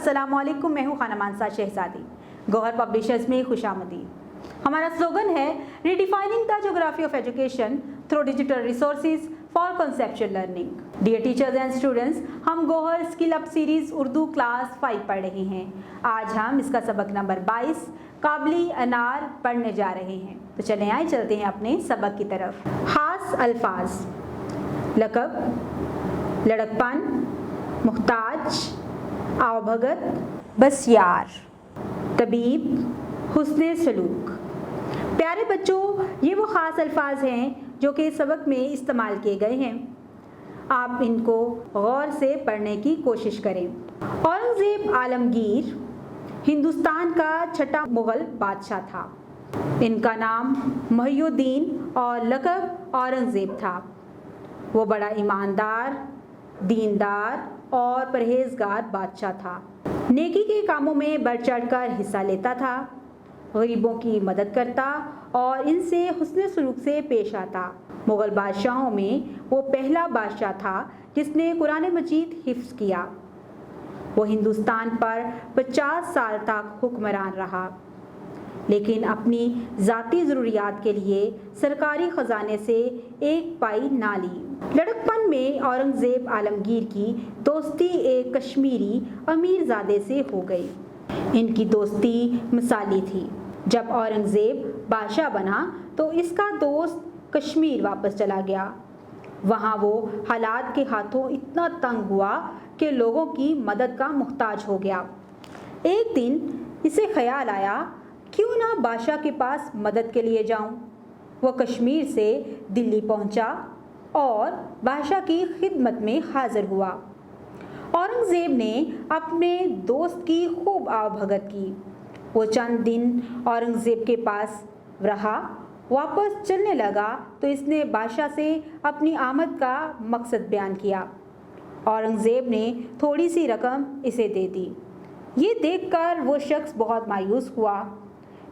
अस्सलाम वालेकुम, मैं हूँ खाना मानसा शहजादी। गौहर पब्लिशर्स में खुश आमदीद। हमारा स्लोगन है redefining the geography of education through digital resources for conceptual learning. Dear teachers and students, हम Gauhar skill up series Urdu class 5 पढ़ रहे हैं। आज हम इसका सबक नंबर 22 काबली अनार पढ़ने जा रहे हैं। तो चलें आए चलते हैं अपने सबक की तरफ। खास अल्फाज: लक़ब, लड़कपन, मुहताज, आवभगत, बसियार, तबीब, हुस्ने सलूक। प्यारे बच्चों, ये वो ख़ास अल्फाज हैं जो कि सबक में इस्तेमाल किए गए हैं। आप इनको गौर से पढ़ने की कोशिश करें। औरंगज़ेब आलमगीर हिंदुस्तान का छठा मुग़ल बादशाह था। इनका नाम मुहिउद्दीन और लक़ब औरंगज़ेब था। वो बड़ा ईमानदार, दीनदार और परहेजगार बादशाह था। नेकी के कामों में बढ़ चढ़कर हिस्सा लेता था, गरीबों की मदद करता और इनसे हुस्न सलूक से पेश आता। मुग़ल बादशाहों में वो पहला बादशाह था जिसने कुरान मजीद हिफ्ज़ किया। वो हिंदुस्तान पर 50 साल तक हुक्मरान रहा, लेकिन अपनी ज़ाती ज़रूरियात के लिए सरकारी ख़जाने से एक पाई ना ली। लड़कपन में औरंगज़ेब आलमगीर की दोस्ती एक कश्मीरी अमीरज़ादे से हो गई। इनकी दोस्ती मिसाली थी। जब औरंगज़ेब बादशाह बना तो इसका दोस्त कश्मीर वापस चला गया। वहाँ वो हालात के हाथों इतना तंग हुआ कि लोगों की मदद का मुहताज हो गया। एक दिन इसे ख्याल आया, क्यों ना बादशाह के पास मदद के लिए जाऊं। वह कश्मीर से दिल्ली पहुंचा और बादशाह की खिदमत में हाजिर हुआ। औरंगज़ेब ने अपने दोस्त की खूब आवभगत की। वो चंद दिन औरंगज़ेब के पास रहा। वापस चलने लगा तो इसने बादशाह से अपनी आमद का मकसद बयान किया। औरंगज़ेब ने थोड़ी सी रकम इसे दे दी। ये देखकर वो शख्स बहुत मायूस हुआ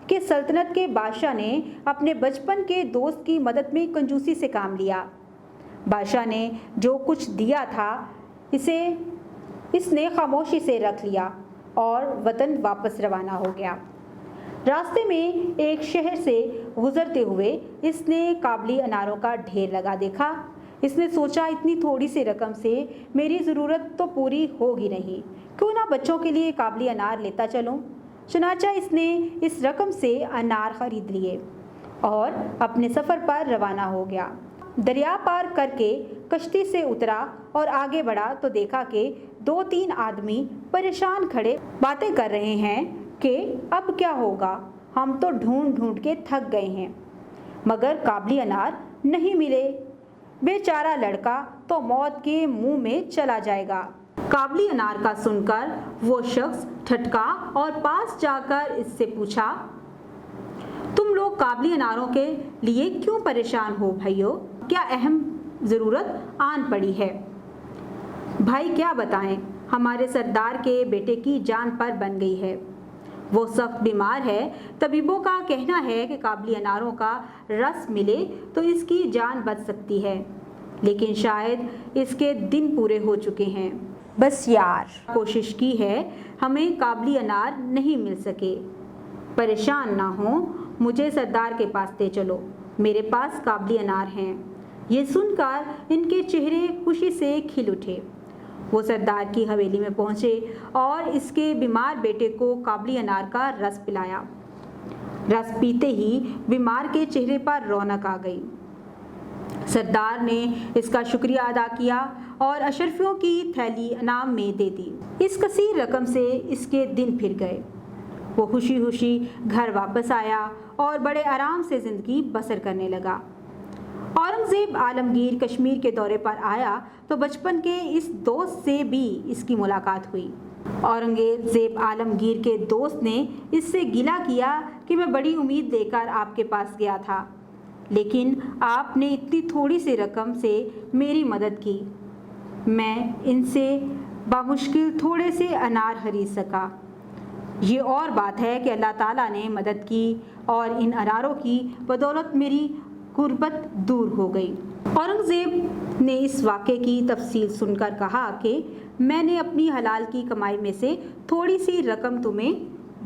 कि सल्तनत के बादशाह ने अपने बचपन के दोस्त की मदद में कंजूसी से काम लिया। बादशाह ने जो कुछ दिया था इसने खामोशी से रख लिया और वतन वापस रवाना हो गया। रास्ते में एक शहर से गुजरते हुए इसने काबली अनारों का ढेर लगा देखा। इसने सोचा, इतनी थोड़ी सी रकम से मेरी ज़रूरत तो पूरी होगी नहीं, क्यों ना बच्चों के लिए काबली अनार लेता चलूं। चुनाचा इसने इस रकम से अनार खरीद लिए और अपने सफ़र पर रवाना हो गया। दरिया पार करके कश्ती से उतरा और आगे बढ़ा तो देखा कि 2-3 आदमी परेशान खड़े बातें कर रहे हैं कि अब क्या होगा, हम तो ढूंढ ढूंढ के थक गए हैं, मगर काबली अनार नहीं मिले। बेचारा लड़का तो मौत के मुंह में चला जाएगा। काबली अनार का सुनकर वो शख्स ठटका और पास जाकर इससे पूछा, तुम लोग काबली अनारों के लिए क्यों परेशान हो भाइयों? क्या अहम ज़रूरत आन पड़ी है? भाई क्या बताएं, हमारे सरदार के बेटे की जान पर बन गई है। वो सख्त बीमार है। तबीबों का कहना है कि काबली अनारों का रस मिले तो इसकी जान बच सकती है, लेकिन शायद इसके दिन पूरे हो चुके हैं। बस यार, कोशिश की है, हमें काबली अनार नहीं मिल सके। परेशान ना हो, मुझे सरदार के पास ले चलो, मेरे पास काबली अनार हैं। ये सुनकर इनके चेहरे खुशी से खिल उठे। वो सरदार की हवेली में पहुँचे और इसके बीमार बेटे को काबली अनार का रस पिलाया। रस पीते ही बीमार के चेहरे पर रौनक आ गई। सरदार ने इसका शुक्रिया अदा किया और अशरफियों की थैली इनाम में दे दी। इस कसीर रकम से इसके दिन फिर गए। वो खुशी खुशी घर वापस आया और बड़े आराम से ज़िंदगी बसर करने लगा। औरंगज़ेब आलमगीर कश्मीर के दौरे पर आया तो बचपन के इस दोस्त से भी इसकी मुलाकात हुई। औरंगज़ेब आलमगीर के दोस्त ने इससे गिला किया कि मैं बड़ी उम्मीद लेकर आपके पास गया था, लेकिन आपने इतनी थोड़ी सी रकम से मेरी मदद की। मैं इनसे बामुश्किल थोड़े से अनार खरीद सका। ये और बात है कि अल्लाह ताला ने मदद की और इन अनारों की बदौलत मेरी गुर्बत दूर हो गई। औरंगज़ेब ने इस वाक़े की तफसील सुनकर कहा कि मैंने अपनी हलाल की कमाई में से थोड़ी सी रकम तुम्हें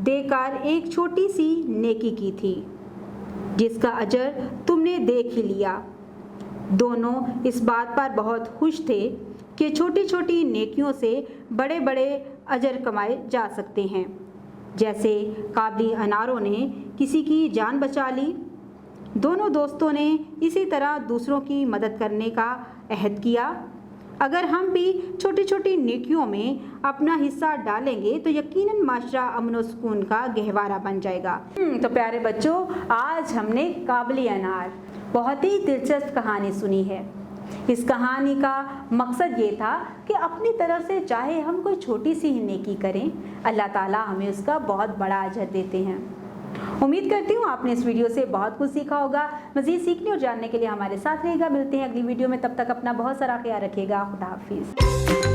देकर एक छोटी सी नेकी की थी, जिसका अजर तुमने देख ही लिया। दोनों इस बात पर बहुत खुश थे कि छोटी छोटी नेकियों से बड़े बड़े अजर कमाए जा सकते हैं। जैसे काबली अनारों ने किसी की जान बचा ली। दोनों दोस्तों ने इसी तरह दूसरों की मदद करने का अहद किया। अगर हम भी छोटी छोटी नेकियों में अपना हिस्सा डालेंगे तो यकीनन माशरा अमन व सुकून का गहवारा बन जाएगा। तो प्यारे बच्चों, आज हमने काबली अनार बहुत ही दिलचस्प कहानी सुनी है। इस कहानी का मकसद ये था कि अपनी तरफ से चाहे हम कोई छोटी सी ही नेकी करें, अल्लाह ताला हमें उसका बहुत बड़ा अजर देते हैं। उम्मीद करती हूँ आपने इस वीडियो से बहुत कुछ सीखा होगा। मज़ीद सीखने और जानने के लिए हमारे साथ रहेगा। मिलते हैं अगली वीडियो में, तब तक अपना बहुत सारा ख्याल रखिएगा। खुदा हाफिज़।